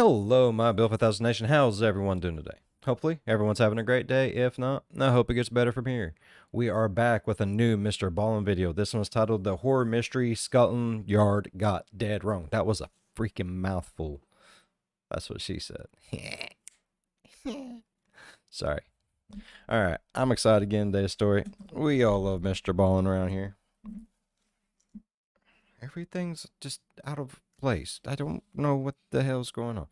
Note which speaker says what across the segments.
Speaker 1: Hello, my Bill 5000 Nation. How's everyone doing today? Hopefully, everyone's having a great day. If not, I hope it gets better from here. We are back with a new MrBallen video. This one's titled The Horror Mystery Scotland Yard Got Dead Wrong. That was a freaking mouthful. That's what she said. Sorry. Alright, I'm excited to get into today's story. We all love MrBallen around here. Everything's just out of place. I don't know what the hell's going on.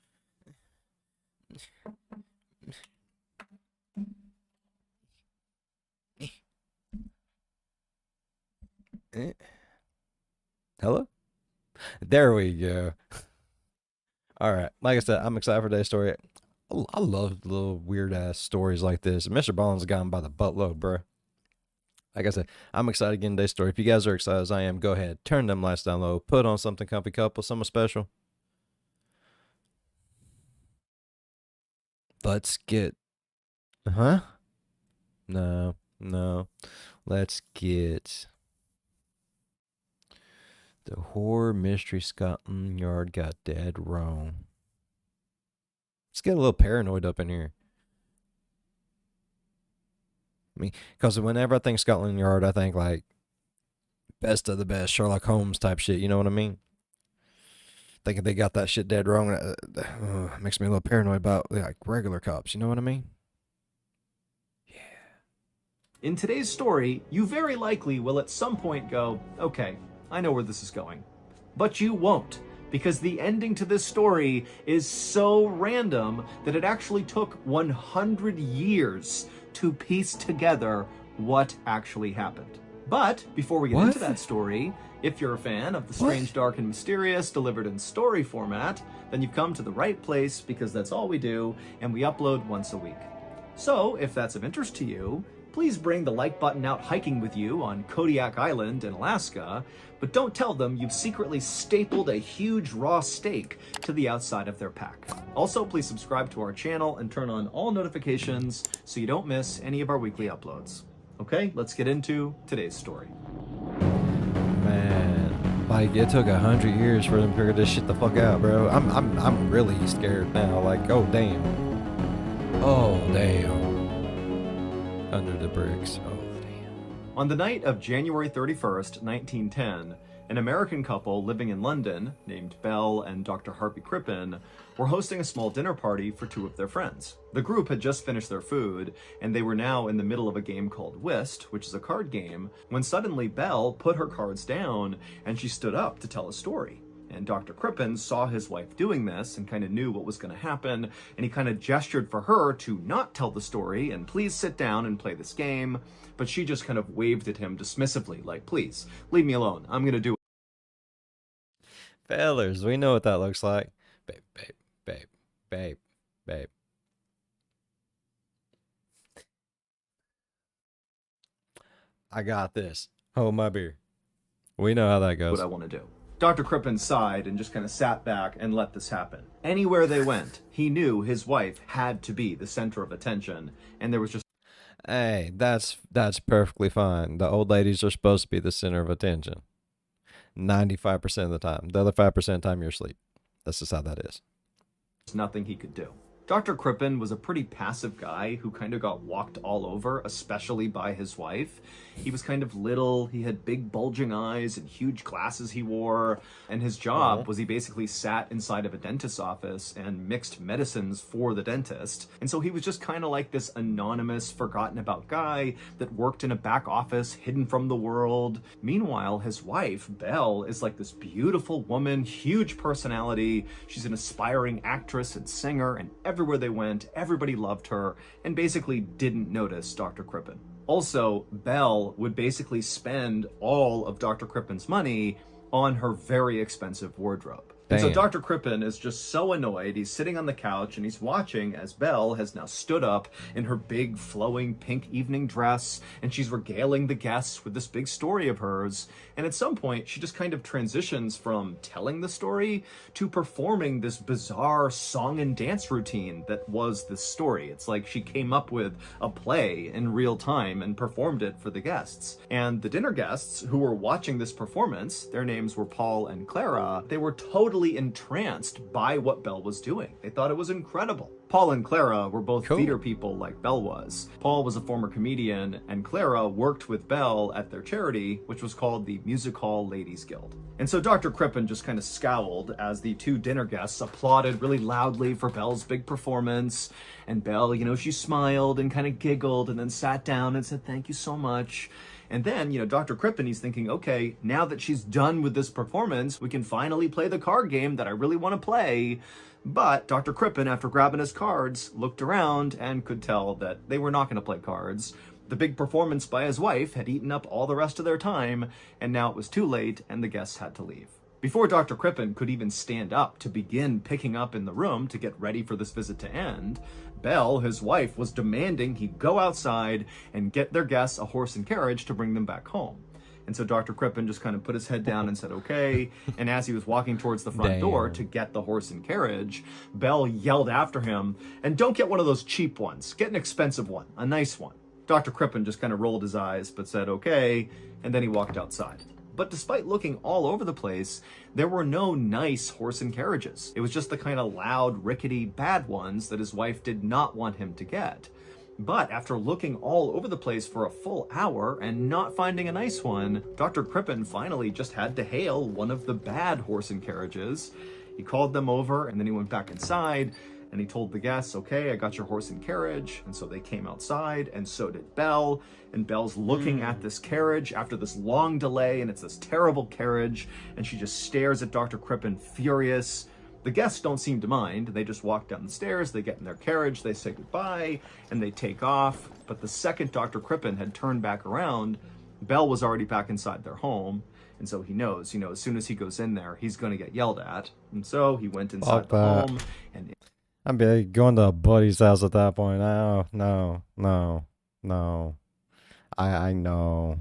Speaker 1: Hello? There we go. Alright, like I said, I'm excited for today's story. I love little weird ass stories like this. MrBallen's gotten by the buttload, bro. Like I said, I'm excited to get into today's story. If you guys are excited as I am, go ahead, turn them lights down low, put on something comfy, couple, something special. Let's get... Huh? No. Let's get... The Horror Mystery Scotland Yard Got Dead Wrong. Let's get a little paranoid up in here. I mean, because whenever I think Scotland Yard, I think like best of the best Sherlock Holmes type shit. You know what I mean? Thinking they got that shit dead wrong makes me a little paranoid about like regular cops. You know what I mean? Yeah.
Speaker 2: In today's story, you very likely will at some point go, okay, I know where this is going. But you won't, because the ending to this story is so random that it actually took 100 years to piece together what actually happened. But before we get into that story, if you're a fan of the strange, dark, and mysterious delivered in story format, then you've come to the right place, because that's all we do, and we upload once a week. So if that's of interest to you, please bring the like button out hiking with you on Kodiak Island in Alaska, but don't tell them you've secretly stapled a huge raw steak to the outside of their pack. Also, please subscribe to our channel and turn on all notifications so you don't miss any of our weekly uploads. Okay, let's get into today's story.
Speaker 1: Man, like it took 100 years for them to figure this shit the fuck out, bro. I'm really scared now. Like, oh damn. Under the bricks. Oh, damn.
Speaker 2: On the night of January 31st, 1910, an American couple living in London, named Belle and Dr. Harvey Crippen, were hosting a small dinner party for two of their friends. The group had just finished their food, and they were now in the middle of a game called Whist, which is a card game, when suddenly Belle put her cards down, and she stood up to tell a story. And Dr. Crippen saw his wife doing this and kind of knew what was going to happen, and he kind of gestured for her to not tell the story and please sit down and play this game, but she just kind of waved at him dismissively, like, please, leave me alone, I'm going to do it.
Speaker 1: Fellers, we know what that looks like. Babe. I got this. Hold my beer. We know how that goes.
Speaker 2: What I want to do. Dr. Crippen sighed and just kind of sat back and let this happen. Anywhere they went, he knew his wife had to be the center of attention, and there was just...
Speaker 1: Hey, that's perfectly fine. The old ladies are supposed to be the center of attention. 95% of the time. The other 5% of the time you're asleep. That's just how that is.
Speaker 2: Nothing he could do. Dr. Crippen was a pretty passive guy who kind of got walked all over, especially by his wife. He was kind of little, he had big bulging eyes and huge glasses he wore, and his job was he basically sat inside of a dentist's office and mixed medicines for the dentist. And so he was just kind of like this anonymous, forgotten about guy that worked in a back office, hidden from the world. Meanwhile, his wife, Belle, is like this beautiful woman, huge personality. She's an aspiring actress and singer, and everywhere they went, everybody loved her and basically didn't notice Dr. Crippen. Also, Belle would basically spend all of Dr. Crippen's money on her very expensive wardrobe. And so Dr. Crippen is just so annoyed. He's sitting on the couch and he's watching as Belle has now stood up in her big flowing pink evening dress, and she's regaling the guests with this big story of hers. And at some point, she just kind of transitions from telling the story to performing this bizarre song and dance routine that was this story. It's like she came up with a play in real time and performed it for the guests. And the dinner guests who were watching this performance, their names were Paul and Clara, they were totally totally entranced by what Belle was doing. They thought it was incredible. Paul and Clara were both theater people like Belle was. Paul was a former comedian, and Clara worked with Belle at their charity, which was called the Music Hall Ladies Guild. And so Dr. Crippen just kind of scowled as the two dinner guests applauded really loudly for Belle's big performance. And Belle, she smiled and kind of giggled and then sat down and said, "Thank you so much." And then, Dr. Crippen, he's thinking, okay, now that she's done with this performance, we can finally play the card game that I really want to play. But Dr. Crippen, after grabbing his cards, looked around and could tell that they were not going to play cards. The big performance by his wife had eaten up all the rest of their time, and now it was too late and the guests had to leave. Before Dr. Crippen could even stand up to begin picking up in the room to get ready for this visit to end, Belle, his wife, was demanding he go outside and get their guests a horse and carriage to bring them back home. And so Dr. Crippen just kind of put his head down and said, okay. And as he was walking towards the front door to get the horse and carriage, Belle yelled after him, "And don't get one of those cheap ones. Get an expensive one, a nice one." Dr. Crippen just kind of rolled his eyes, but said, okay. And then he walked outside. But despite looking all over the place, there were no nice horse and carriages. It was just the kind of loud, rickety, bad ones that his wife did not want him to get. But after looking all over the place for a full hour and not finding a nice one, Dr. Crippen finally just had to hail one of the bad horse and carriages. He called them over and then he went back inside and he told the guests, okay, I got your horse and carriage. And so they came outside and so did Belle. And Belle's looking at this carriage after this long delay and it's this terrible carriage. And she just stares at Dr. Crippen furious. The guests don't seem to mind. They just walk down the stairs, they get in their carriage, they say goodbye, and they take off. But the second Dr. Crippen had turned back around, Belle was already back inside their home. And so he knows, as soon as he goes in there, he's going to get yelled at. And so he went inside the home. And
Speaker 1: I'd be going to a buddy's house at that point. No. I know.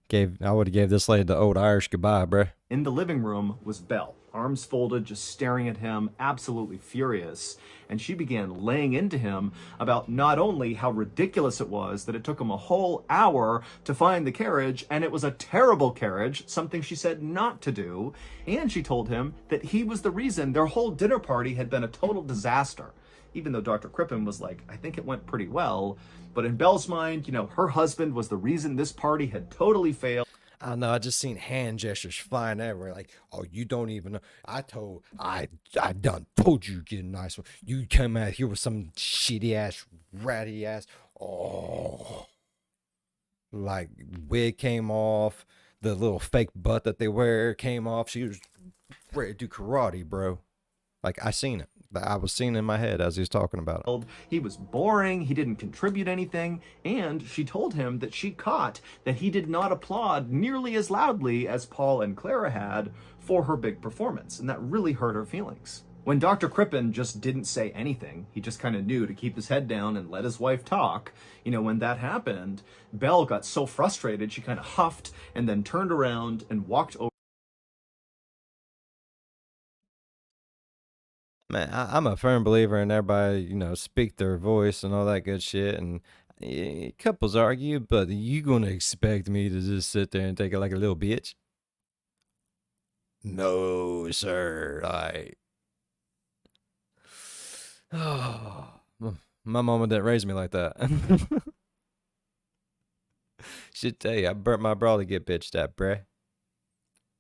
Speaker 1: I would have gave this lady the old Irish goodbye, bruh.
Speaker 2: in the living room was Belle, arms folded, just staring at him, absolutely furious. And she began laying into him about not only how ridiculous it was that it took him a whole hour to find the carriage, and it was a terrible carriage, something she said not to do, and she told him that he was the reason their whole dinner party had been a total disaster. Even though Dr. Crippen was like, I think it went pretty well. But in Belle's mind, her husband was the reason this party had totally failed.
Speaker 1: I know, I just seen hand gestures flying everywhere. Like, oh, you don't even know. I done told you get a nice one. You come out here with some shitty ass, ratty ass. Oh, like wig came off, the little fake butt that they wear came off. She was ready to do karate, bro. Like, I seen it. I was seeing it in my head as he was talking about it.
Speaker 2: He was boring, he didn't contribute anything, and she told him that she caught that he did not applaud nearly as loudly as Paul and Clara had for her big performance, and that really hurt her feelings. When Dr. Crippen just didn't say anything, he just kind of knew to keep his head down and let his wife talk, when that happened, Belle got so frustrated she kind of huffed and then turned around and walked over.
Speaker 1: Man, I'm a firm believer in everybody, speak their voice and all that good shit. And couples argue, but you gonna expect me to just sit there and take it like a little bitch? No, sir. Oh, my mama didn't raise me like that. She'd tell you, I burnt my bra to get bitched at, bruh.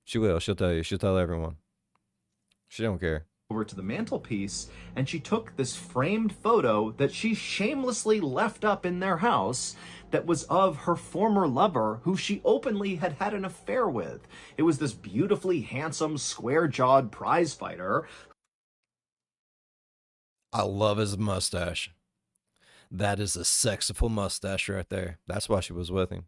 Speaker 1: She will. She'll tell you. She'll tell everyone. She don't care.
Speaker 2: Over to the mantelpiece, and she took this framed photo that she shamelessly left up in their house that was of her former lover, who she openly had had an affair with. It was this beautifully handsome, square-jawed prize fighter.
Speaker 1: I love his mustache. That is a sexiful mustache right there. That's why she was with him.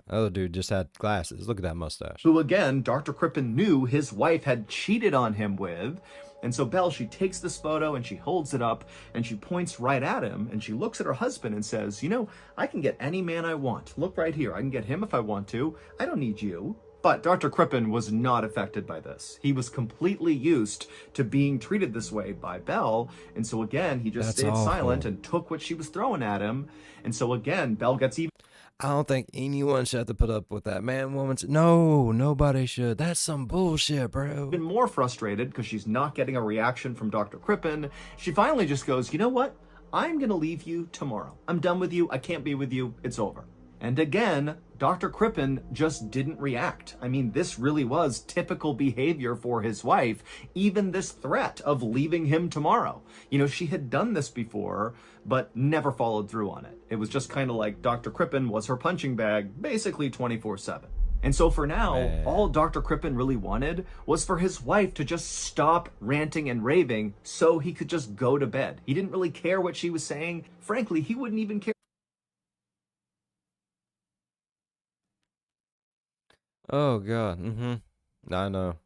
Speaker 1: Other dude just had glasses. Look at that mustache.
Speaker 2: Who, again, Dr. Crippen knew his wife had cheated on him with. And so Belle, she takes this photo and she holds it up and she points right at him and she looks at her husband and says, I can get any man I want. Look right here. I can get him if I want to. I don't need you. But Dr. Crippen was not affected by this. He was completely used to being treated this way by Belle. And so again, he just stayed silent and took what she was throwing at him. And so again, Belle gets even.
Speaker 1: I don't think anyone should have to put up with that. Man, woman, no, nobody should. That's some bullshit, bro.
Speaker 2: Even more frustrated because she's not getting a reaction from Dr. Crippen, she finally just goes, you know what? I'm going to leave you tomorrow. I'm done with you. I can't be with you. It's over. And again, Dr. Crippen just didn't react. I mean, this really was typical behavior for his wife, even this threat of leaving him tomorrow. You know, she had done this before, but never followed through on it. It was just kind of like Dr. Crippen was her punching bag, basically 24/7. And so for now, all Dr. Crippen really wanted was for his wife to just stop ranting and raving so he could just go to bed. He didn't really care what she was saying. Frankly, he wouldn't even care.
Speaker 1: Oh God. I know.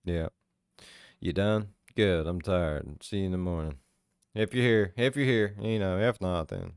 Speaker 1: Yeah. You done? Good. I'm tired. See you in the morning. If you're here, you know. If not, then.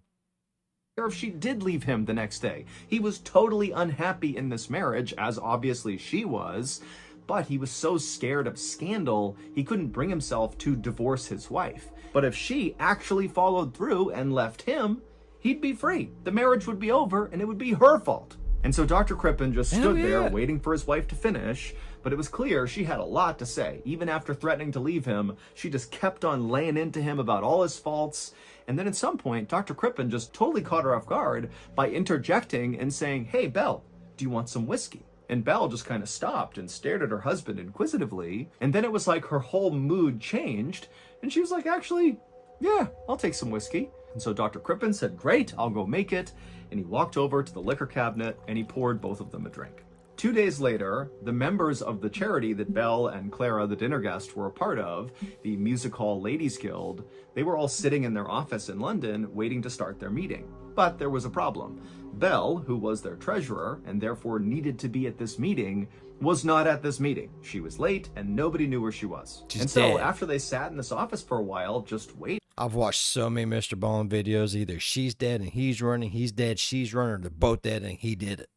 Speaker 2: If she did leave him the next day. He was totally unhappy in this marriage, as obviously she was, but he was so scared of scandal, he couldn't bring himself to divorce his wife. But if she actually followed through and left him, he'd be free. The marriage would be over, and it would be her fault. And so Dr. Crippen just stood there waiting for his wife to finish, but it was clear she had a lot to say. Even after threatening to leave him, she just kept on laying into him about all his faults. And then at some point, Dr. Crippen just totally caught her off guard by interjecting and saying, hey, Belle, do you want some whiskey? And Belle just kind of stopped and stared at her husband inquisitively. And then it was like her whole mood changed. And she was like, actually, yeah, I'll take some whiskey. And so Dr. Crippen said, great, I'll go make it. And he walked over to the liquor cabinet and he poured both of them a drink. 2 days later, the members of the charity that Belle and Clara, the dinner guest, were a part of, the Music Hall Ladies Guild, they were all sitting in their office in London waiting to start their meeting. But there was a problem. Belle, who was their treasurer and therefore needed to be at this meeting, was not at this meeting. She was late and nobody knew where she was.
Speaker 1: She's
Speaker 2: so
Speaker 1: dead.
Speaker 2: after they sat in this office for a while, just waiting.
Speaker 1: I've watched so many MrBallen videos. Either she's dead and he's running, he's dead, she's running, or they're both dead and he did it.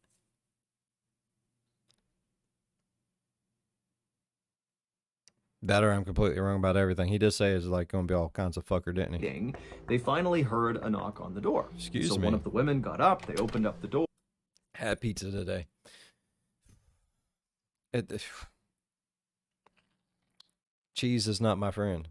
Speaker 1: That or I'm completely wrong about everything. He did say it's like going to be all kinds of fucker, didn't he?
Speaker 2: They finally heard a knock on the door.
Speaker 1: Excuse
Speaker 2: so
Speaker 1: me.
Speaker 2: One of the women got up, they opened up the door.
Speaker 1: Had pizza today. Cheese is not my friend.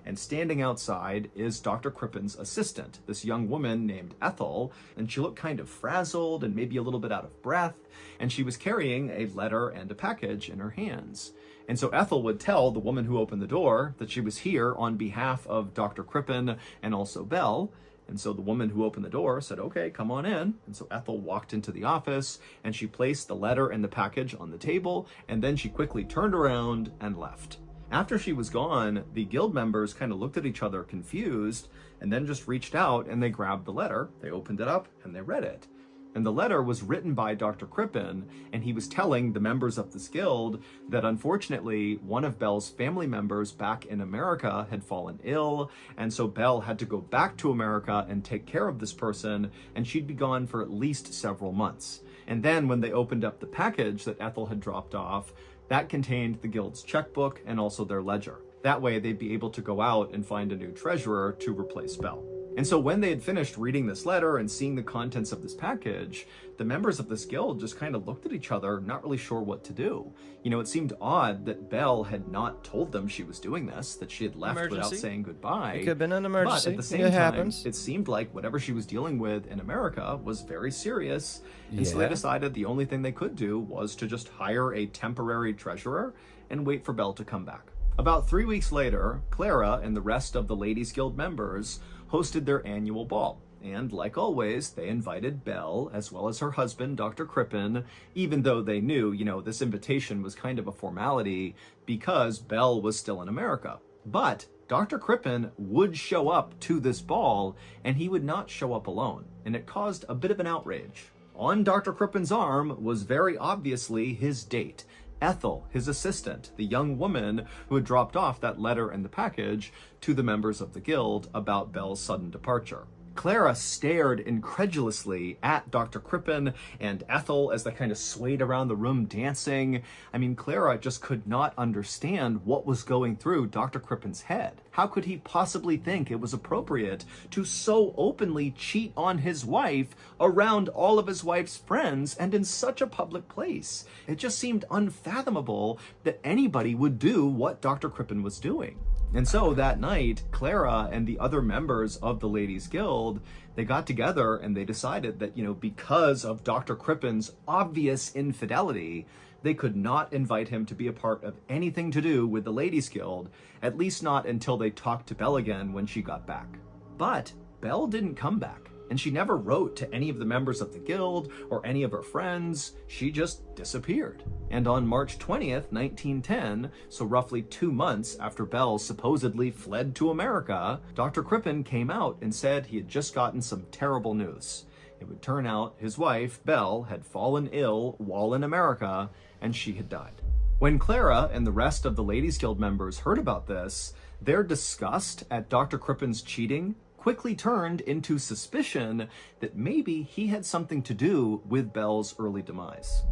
Speaker 2: And standing outside is Dr. Crippen's assistant, this young woman named Ethel, and she looked kind of frazzled and maybe a little bit out of breath, and she was carrying a letter and a package in her hands. And so Ethel would tell the woman who opened the door that she was here on behalf of Dr. Crippen and also Belle. And so the woman who opened the door said, okay, come on in. And so Ethel walked into the office and she placed the letter and the package on the table, and then she quickly turned around and left. After she was gone, the guild members kind of looked at each other confused and then just reached out and they grabbed the letter, they opened it up and they read it. And the letter was written by Dr. Crippen, and he was telling the members of this guild that unfortunately one of Belle's family members back in America had fallen ill, and so Belle had to go back to America and take care of this person, and she'd be gone for at least several months. And then when they opened up the package that Ethel had dropped off, that contained the guild's checkbook and also their ledger. That way they'd be able to go out and find a new treasurer to replace Belle. And so when they had finished reading this letter and seeing the contents of this package, the members of this guild just kind of looked at each other, not really sure what to do. You know, it seemed odd that Belle had not told them she was doing this, that she had left without saying goodbye.
Speaker 1: It could have been an emergency.
Speaker 2: But at the same time, it seemed like whatever she was dealing with in America was very serious. And so they decided the only thing they could do was to just hire a temporary treasurer and wait for Belle to come back. About 3 weeks later, Clara and the rest of the Ladies Guild members hosted their annual ball. And like always, they invited Belle, as well as her husband, Dr. Crippen, even though they knew, you know, this invitation was kind of a formality because Belle was still in America. But Dr. Crippen would show up to this ball, and he would not show up alone. And it caused a bit of an outrage. On Dr. Crippen's arm was very obviously his date. Ethel, his assistant, the young woman who had dropped off that letter and the package to the members of the guild about Belle's sudden departure. Clara stared incredulously at Dr. Crippen and Ethel as they kind of swayed around the room dancing. I mean, Clara just could not understand what was going through Dr. Crippen's head. How could he possibly think it was appropriate to so openly cheat on his wife around all of his wife's friends and in such a public place? It just seemed unfathomable that anybody would do what Dr. Crippen was doing. And so that night, Clara and the other members of the Ladies Guild, they got together and they decided that, because of Dr. Crippen's obvious infidelity, they could not invite him to be a part of anything to do with the Ladies Guild, at least not until they talked to Belle again when she got back. But Belle didn't come back, and she never wrote to any of the members of the guild or any of her friends. She just disappeared. And on March 20th, 1910, so roughly 2 months after Belle supposedly fled to America, Dr. Crippen came out and said he had just gotten some terrible news. It would turn out his wife, Belle, had fallen ill while in America, and she had died. When Clara and the rest of the Ladies Guild members heard about this, their disgust at Dr. Crippen's cheating quickly turned into suspicion that maybe he had something to do with Belle's early demise.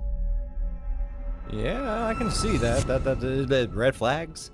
Speaker 1: Yeah, I can see that. That red flags.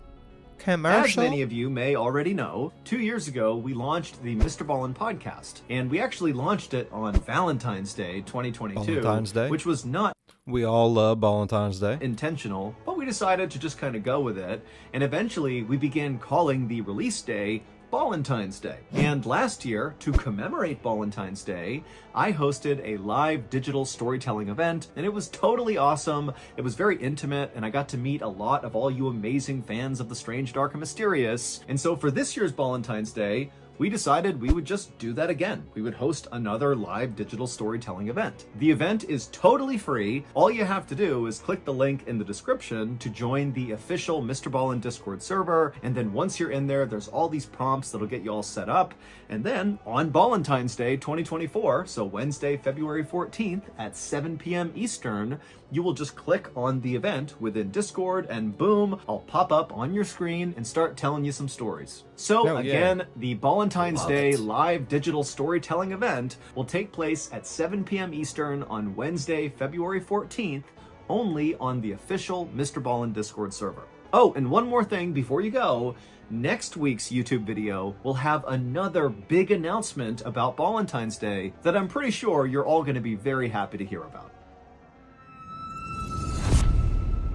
Speaker 2: As
Speaker 1: Commercial.
Speaker 2: many of you may already know, 2 years ago we launched the MrBallen podcast, and we actually launched it on Valentine's Day 2022,
Speaker 1: Valentine's Day.
Speaker 2: which was not
Speaker 1: We all love Valentine's Day.
Speaker 2: intentional, but we decided to just kind of go with it, and eventually we began calling the release day Valentine's Day. And last year, to commemorate Valentine's Day, I hosted a live digital storytelling event, and it was totally awesome. It was very intimate, and I got to meet a lot of all you amazing fans of the strange, dark, and mysterious. And so for this year's Valentine's Day, we decided we would just do that again. We would host another live digital storytelling event. The event is totally free. All you have to do is click the link in the description to join the official MrBallen Discord server, and then once you're in there, there's all these prompts that'll get you all set up. And then on Valentine's Day 2024, so Wednesday, February 14th at 7 p.m. Eastern, you will just click on the event within Discord, and boom, I'll pop up on your screen and start telling you some stories. So
Speaker 1: Oh, yeah.
Speaker 2: again, the Valentine's
Speaker 1: Love
Speaker 2: Day
Speaker 1: it.
Speaker 2: live digital storytelling event will take place at 7 p.m. Eastern on Wednesday, February 14th, only on the official MrBallen Discord server. Oh, and one more thing before you go. Next week's YouTube video will have another big announcement about Valentine's Day that I'm pretty sure you're all going to be very happy to hear about.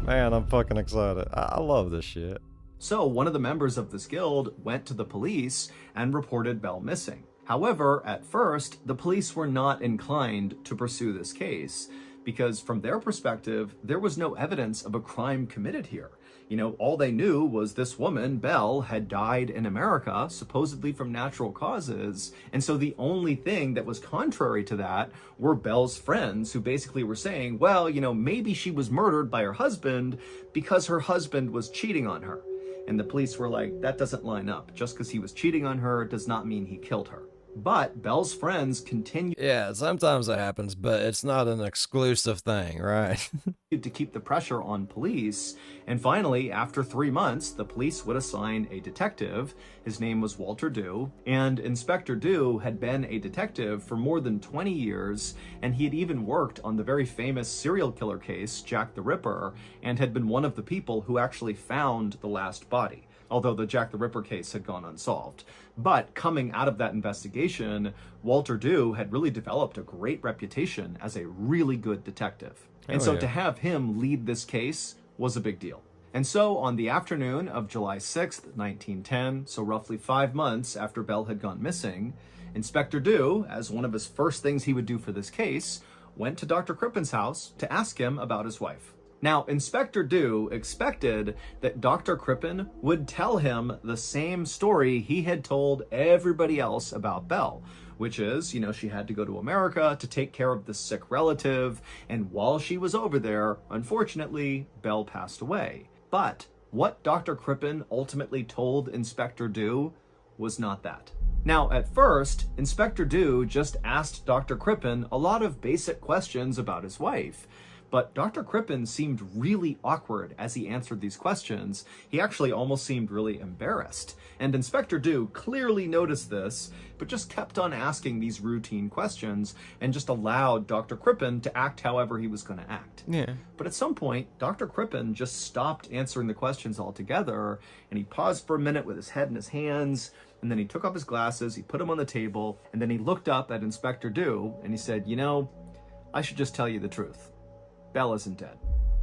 Speaker 1: Man, I'm fucking excited. I love this shit.
Speaker 2: So one of the members of this guild went to the police and reported Belle missing. However, at first, the police were not inclined to pursue this case because from their perspective, there was no evidence of a crime committed here. All they knew was this woman, Belle, had died in America, supposedly from natural causes. And so the only thing that was contrary to that were Belle's friends who basically were saying, well, maybe she was murdered by her husband because her husband was cheating on her. And the police were like, that doesn't line up. Just because he was cheating on her does not mean he killed her. But Belle's friends continued
Speaker 1: Yeah, sometimes it happens, but it's not an exclusive thing, right?
Speaker 2: to keep the pressure on police. And finally, after 3 months, the police would assign a detective. His name was Walter Dew. And Inspector Dew had been a detective for more than 20 years, and he had even worked on the very famous serial killer case, Jack the Ripper, and had been one of the people who actually found the last body, although the Jack the Ripper case had gone unsolved. But coming out of that investigation, Walter Dew had really developed a great reputation as a really good detective. And so to have him lead this case was a big deal. And so on the afternoon of July 6th, 1910, so roughly 5 months after Belle had gone missing, Inspector Dew, as one of his first things he would do for this case, went to Dr. Crippen's house to ask him about his wife. Now, Inspector Dew expected that Dr. Crippen would tell him the same story he had told everybody else about Belle, which is, she had to go to America to take care of this sick relative, and while she was over there, unfortunately, Belle passed away. But what Dr. Crippen ultimately told Inspector Dew was not that. Now, at first, Inspector Dew just asked Dr. Crippen a lot of basic questions about his wife. But Dr. Crippen seemed really awkward as he answered these questions. He actually almost seemed really embarrassed. And Inspector Dew clearly noticed this, but just kept on asking these routine questions and just allowed Dr. Crippen to act however he was going to act.
Speaker 1: Yeah.
Speaker 2: But at some point, Dr. Crippen just stopped answering the questions altogether, and he paused for a minute with his head in his hands, and then he took off his glasses, he put them on the table, and then he looked up at Inspector Dew, and he said, "You know, I should just tell you the truth. Belle isn't dead."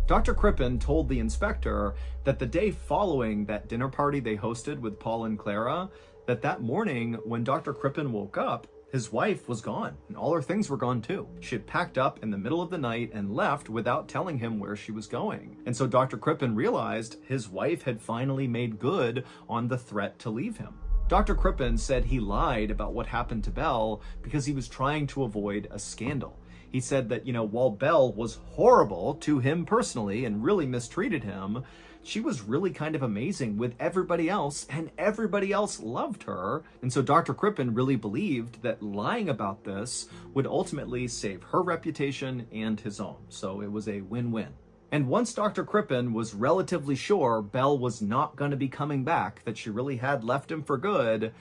Speaker 2: Dr. Crippen told the inspector that the day following that dinner party they hosted with Paul and Clara, that morning when Dr. Crippen woke up, his wife was gone, and all her things were gone too. She had packed up in the middle of the night and left without telling him where she was going. And so Dr. Crippen realized his wife had finally made good on the threat to leave him. Dr. Crippen said he lied about what happened to Belle because he was trying to avoid a scandal. He said that, while Belle was horrible to him personally and really mistreated him, she was really kind of amazing with everybody else, and everybody else loved her. And so Dr. Crippen really believed that lying about this would ultimately save her reputation and his own. So it was a win-win. And once Dr. Crippen was relatively sure Belle was not going to be coming back, that she really had left him for good,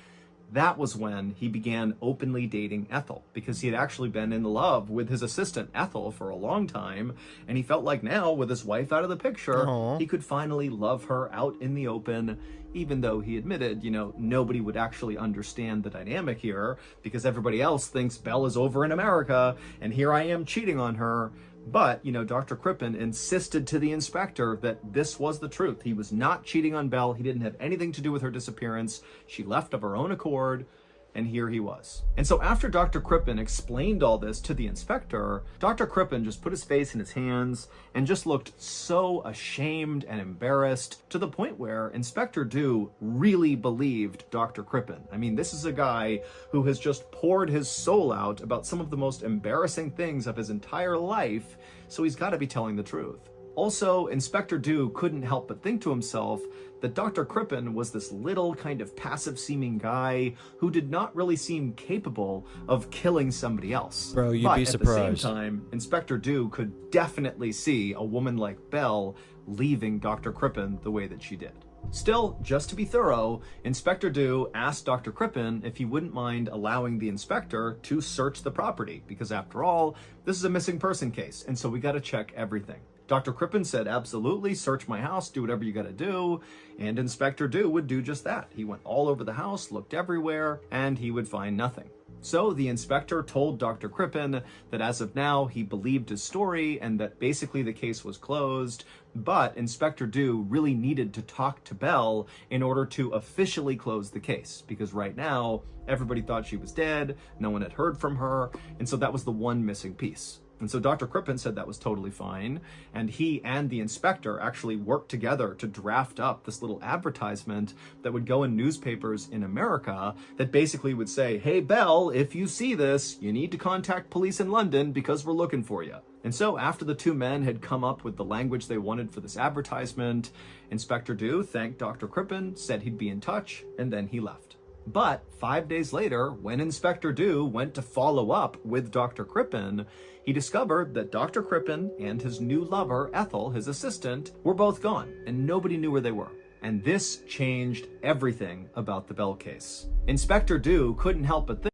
Speaker 2: that was when he began openly dating Ethel, because he had actually been in love with his assistant Ethel for a long time, and he felt like now, with his wife out of the picture,
Speaker 1: Aww.
Speaker 2: he could finally love her out in the open, even though he admitted, nobody would actually understand the dynamic here, because everybody else thinks Belle is over in America, and here I am cheating on her. But, Dr. Crippen insisted to the inspector that this was the truth. He was not cheating on Belle. He didn't have anything to do with her disappearance. She left of her own accord, and here he was. And so after Dr. Crippen explained all this to the inspector, Dr. Crippen just put his face in his hands and just looked so ashamed and embarrassed, to the point where Inspector Dew really believed Dr. Crippen. I mean, this is a guy who has just poured his soul out about some of the most embarrassing things of his entire life, so he's got to be telling the truth. Also, Inspector Dew couldn't help but think to himself that Dr. Crippen was this little kind of passive-seeming guy who did not really seem capable of killing somebody else.
Speaker 1: Bro, you'd
Speaker 2: but
Speaker 1: be surprised.
Speaker 2: At the same time, Inspector Dew could definitely see a woman like Belle leaving Dr. Crippen the way that she did. Still, just to be thorough, Inspector Dew asked Dr. Crippen if he wouldn't mind allowing the inspector to search the property, because after all, this is a missing person case, and so we gotta check everything. Dr. Crippen said, absolutely, search my house, do whatever you gotta do, and Inspector Dew would do just that. He went all over the house, looked everywhere, and he would find nothing. So the inspector told Dr. Crippen that as of now, he believed his story and that basically the case was closed, but Inspector Dew really needed to talk to Belle in order to officially close the case, because right now, everybody thought she was dead, no one had heard from her, and so that was the one missing piece. And so Dr. Crippen said that was totally fine, and he and the inspector actually worked together to draft up this little advertisement that would go in newspapers in America that basically would say, "Hey, Belle, if you see this, you need to contact police in London because we're looking for you." And so after the two men had come up with the language they wanted for this advertisement, Inspector Dew thanked Dr. Crippen, said he'd be in touch, and then he left. But 5 days later, when Inspector Dew went to follow up with Dr. Crippen, he discovered that Dr. Crippen and his new lover, Ethel, his assistant, were both gone, and nobody knew where they were. And this changed everything about the Belle case. Inspector Dew couldn't help but think,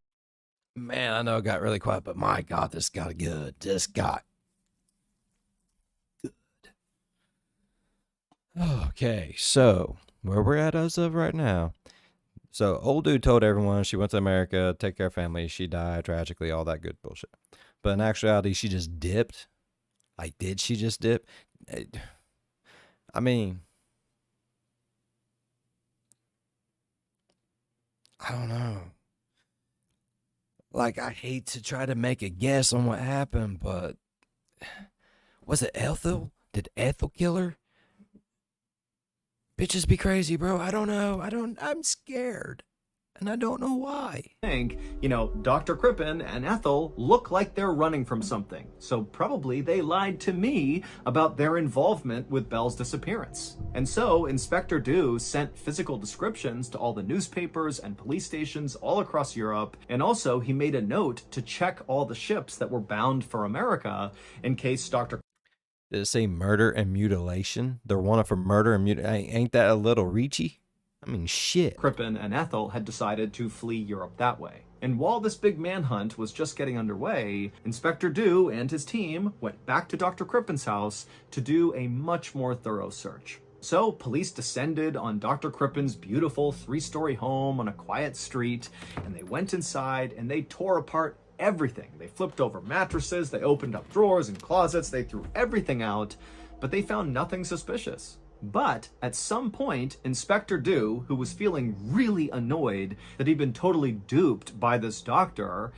Speaker 1: Man, I know it got really quiet, but my God, this got good. This got good. Okay, so where we're at as of right now. So old dude told everyone she went to America, take care of family, she died tragically, all that good bullshit. But in actuality, she just dipped. Like, did she just dip? I mean, I don't know. Like, I hate to try to make a guess on what happened, but was it Ethel? Did Ethel kill her? Bitches be crazy, bro. I don't know. I'm scared. And I don't know why.
Speaker 2: Dr. Crippen and Ethel look like they're running from something. So probably they lied to me about their involvement with Belle's disappearance. And so Inspector Dew sent physical descriptions to all the newspapers and police stations all across Europe. And also he made a note to check all the ships that were bound for America in case Dr.
Speaker 1: Did it say murder and mutilation? They're wanted for murder and mutilation. Ain't that a little reachy? I mean, shit.
Speaker 2: Crippen and Ethel had decided to flee Europe that way. And while this big manhunt was just getting underway, Inspector Dew and his team went back to Dr. Crippen's house to do a much more thorough search. So, police descended on Dr. Crippen's beautiful 3-story home on a quiet street, and they went inside and they tore apart everything. They flipped over mattresses, they opened up drawers and closets, they threw everything out, but they found nothing suspicious. But at some point, Inspector Dew, who was feeling really annoyed that he'd been totally duped by this doctor,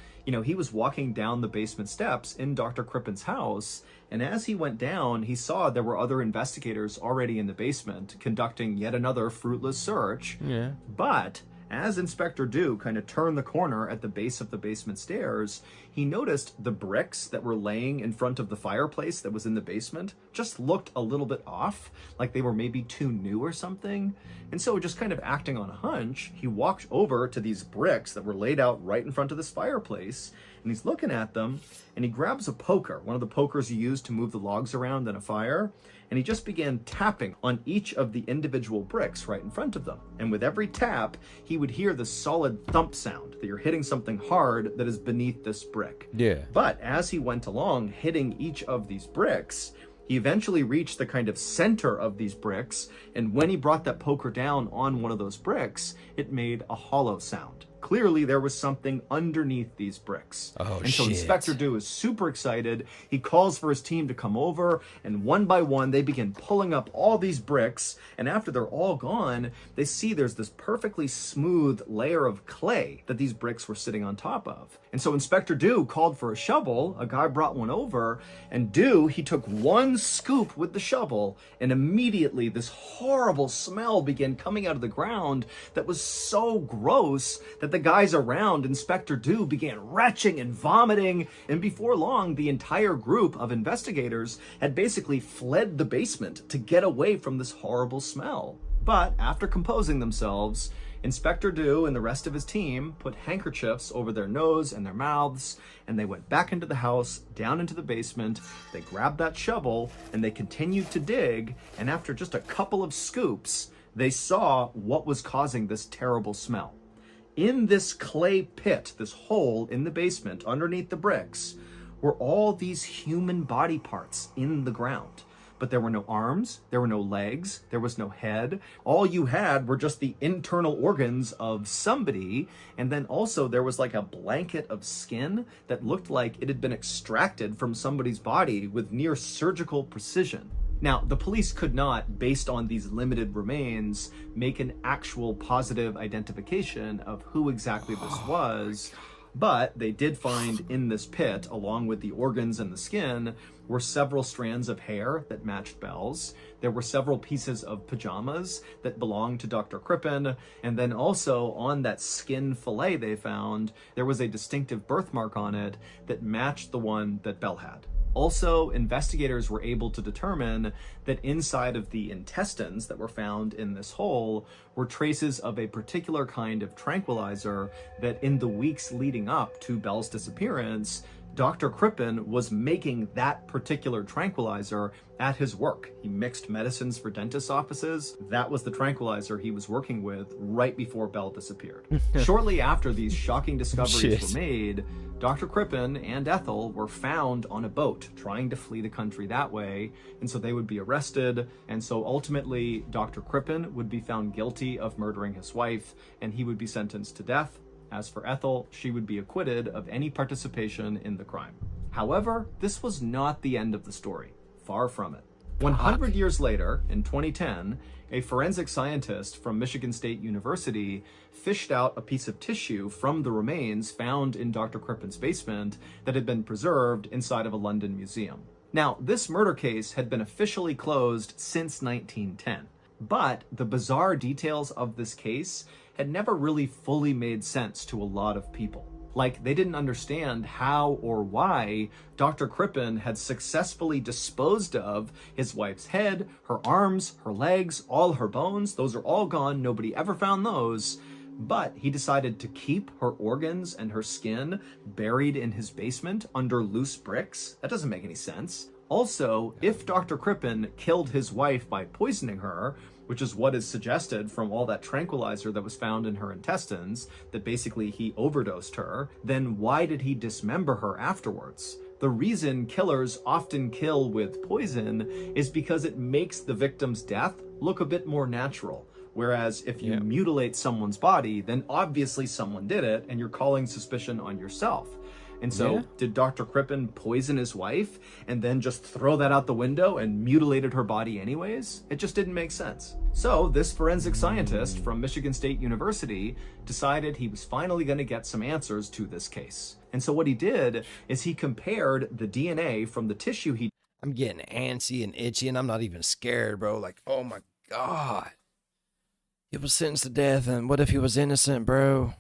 Speaker 2: he was walking down the basement steps in Dr. Crippen's house, and as he went down, he saw there were other investigators already in the basement conducting yet another fruitless search.
Speaker 1: Yeah.
Speaker 2: But as Inspector Dew kind of turned the corner at the base of the basement stairs, he noticed the bricks that were laying in front of the fireplace that was in the basement just looked a little bit off, like they were maybe too new or something. And so, just kind of acting on a hunch, he walked over to these bricks that were laid out right in front of this fireplace, and he's looking at them, and he grabs a poker, one of the pokers you use to move the logs around in a fire, and he just began tapping on each of the individual bricks right in front of them. And with every tap, he would hear the solid thump sound that you're hitting something hard that is beneath this brick.
Speaker 1: Yeah.
Speaker 2: But as he went along hitting each of these bricks, he eventually reached the kind of center of these bricks, and when he brought that poker down on one of those bricks, it made a hollow sound. Clearly, there was something underneath these bricks.
Speaker 1: Oh,
Speaker 2: and so
Speaker 1: shit.
Speaker 2: Inspector Dew is super excited. He calls for his team to come over, and one by one, they begin pulling up all these bricks. And after they're all gone, they see there's this perfectly smooth layer of clay that these bricks were sitting on top of. And so Inspector Dew called for a shovel. A guy brought one over, and Dew, he took one scoop with the shovel, and immediately this horrible smell began coming out of the ground that was so gross that the guys around Inspector Dew began retching and vomiting, and before long, the entire group of investigators had basically fled the basement to get away from this horrible smell. But after composing themselves, Inspector Dew and the rest of his team put handkerchiefs over their nose and their mouths, and they went back into the house, down into the basement. They grabbed that shovel, and they continued to dig, and after just a couple of scoops, they saw what was causing this terrible smell. In this clay pit, this hole in the basement underneath the bricks, were all these human body parts in the ground. But there were no arms, there were no legs, there was no head. All you had were just the internal organs of somebody, and then also there was like a blanket of skin that looked like it had been extracted from somebody's body with near surgical precision. Now, the police could not, based on these limited remains, make an actual positive identification of who exactly this was, but they did find in this pit, along with the organs and the skin, were several strands of hair that matched Belle's. There were several pieces of pajamas that belonged to Dr. Crippen, and then also on that skin fillet they found, there was a distinctive birthmark on it that matched the one that Belle had. Also, investigators were able to determine that inside of the intestines that were found in this hole were traces of a particular kind of tranquilizer that in the weeks leading up to Belle's disappearance, Dr. Crippen was making that particular tranquilizer at his work. He mixed medicines for dentist offices. That was the tranquilizer he was working with right before Belle disappeared. Shortly after these shocking discoveries were made, Dr. Crippen and Ethel were found on a boat trying to flee the country that way, and so they would be arrested, and so ultimately Dr. Crippen would be found guilty of murdering his wife, and he would be sentenced to death. As for Ethel, she would be acquitted of any participation in the crime. However, this was not the end of the story. Far from it. 100 years later, in 2010, a forensic scientist from Michigan State University fished out a piece of tissue from the remains found in Dr. Crippen's basement that had been preserved inside of a London museum. Now, this murder case had been officially closed since 1910, but the bizarre details of this case had never really fully made sense to a lot of people. Like, they didn't understand how or why Dr. Crippen had successfully disposed of his wife's head, her arms, her legs, all her bones. Those are all gone. Nobody ever found those. But he decided to keep her organs and her skin buried in his basement under loose bricks. That doesn't make any sense. Also, if Dr. Crippen killed his wife by poisoning her, which is what is suggested from all that tranquilizer that was found in her intestines, that basically he overdosed her, then why did he dismember her afterwards? The reason killers often kill with poison is because it makes the victim's death look a bit more natural. Whereas if you mutilate someone's body, then obviously someone did it and you're calling suspicion on yourself. And so did Dr. Crippen poison his wife and then just throw that out the window and mutilated her body anyways? It just didn't make sense. So this forensic scientist from Michigan State University decided he was finally going to get some answers to this case. And so what he did is he compared the DNA from the tissue he...
Speaker 1: I'm getting antsy and itchy, and I'm not even scared, bro. Like, oh my God. He was sentenced to death, and what if he was innocent, bro?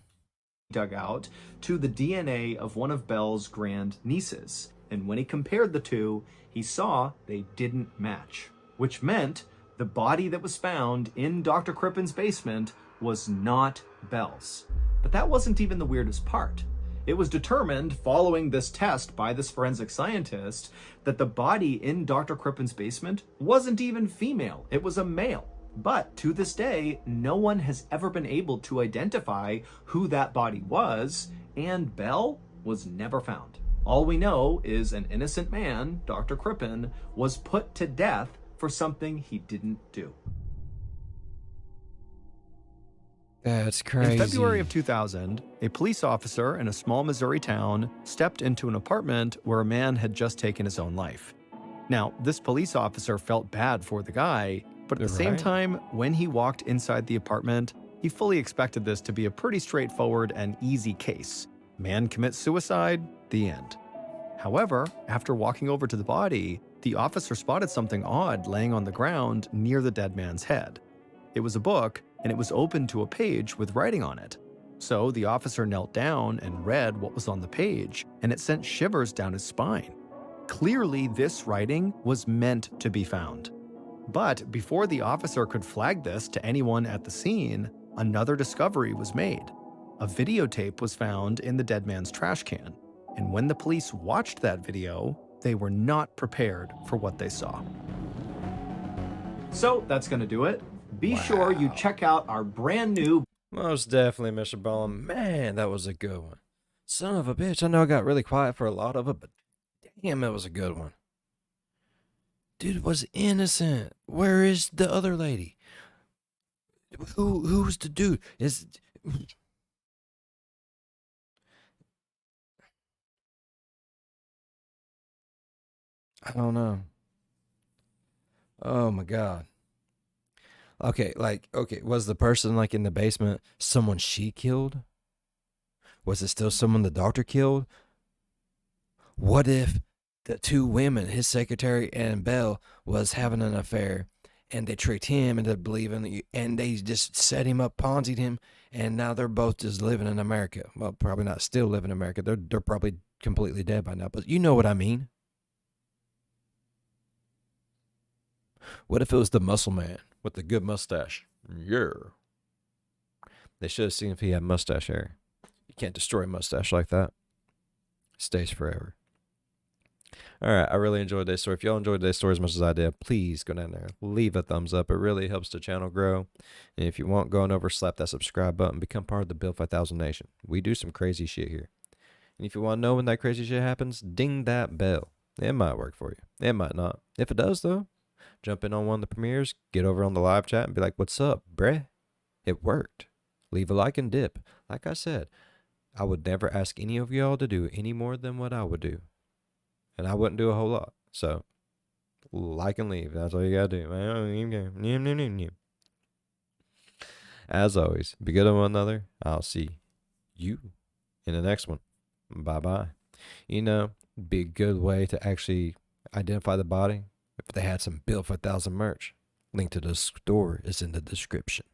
Speaker 2: dug out to the DNA of one of Bell's grand nieces. And when he compared the two, he saw they didn't match, which meant the body that was found in Dr. Crippen's basement was not Bell's. But that wasn't even the weirdest part. It was determined following this test by this forensic scientist that the body in Dr. Crippen's basement wasn't even female. It was a male. But to this day, no one has ever been able to identify who that body was, and Bell was never found. All we know is an innocent man, Dr. Crippen, was put to death for something he didn't do.
Speaker 1: That's crazy.
Speaker 2: In February of 2000, a police officer in a small Missouri town stepped into an apartment where a man had just taken his own life. Now, this police officer felt bad for the guy, but at the same time, when he walked inside the apartment, he fully expected this to be a pretty straightforward and easy case. Man commits suicide, the end. However, after walking over to the body, the officer spotted something odd laying on the ground near the dead man's head. It was a book, and it was open to a page with writing on it. So the officer knelt down and read what was on the page, and it sent shivers down his spine. Clearly, this writing was meant to be found. But before the officer could flag this to anyone at the scene, another discovery was made. A videotape was found in the dead man's trash can, and when the police watched that video, they were not prepared for what they saw. So that's going to do it. Be sure you check out our brand new...
Speaker 1: Most definitely, MrBallen. Man, that was a good one. Son of a bitch. I know I got really quiet for a lot of it, but damn, it was a good one. Dude was innocent. Where is the other lady? Who's the dude? I don't know. Oh my God. Okay, was the person like in the basement someone she killed? Was it still someone the doctor killed? What if the two women, his secretary and Bell, was having an affair and they tricked him into believing, and they just set him up, ponzied him, and now they're both just living in America. Well, probably not still living in America. They're probably completely dead by now, but you know what I mean. What if it was the muscle man with the good mustache? Yeah. They should have seen if he had mustache hair. You can't destroy a mustache like that. It stays forever. All right, I really enjoyed this story. If y'all enjoyed this story as much as I did, please go down there, leave a thumbs up. It really helps the channel grow. And if you want, go on over, slap that subscribe button, become part of the Build 5000 Nation. We do some crazy shit here. And if you want to know when that crazy shit happens, ding that bell. It might work for you. It might not. If it does, though, jump in on one of the premieres, get over on the live chat and be like, what's up, bruh? It worked. Leave a like and dip. Like I said, I would never ask any of y'all to do any more than what I would do. And I wouldn't do a whole lot. So, like and leave. That's all you gotta do. As always, be good to one another. I'll see you in the next one. Bye-bye. You know, be a good way to actually identify the body if they had some Build 5000 merch. Link to the store is in the description.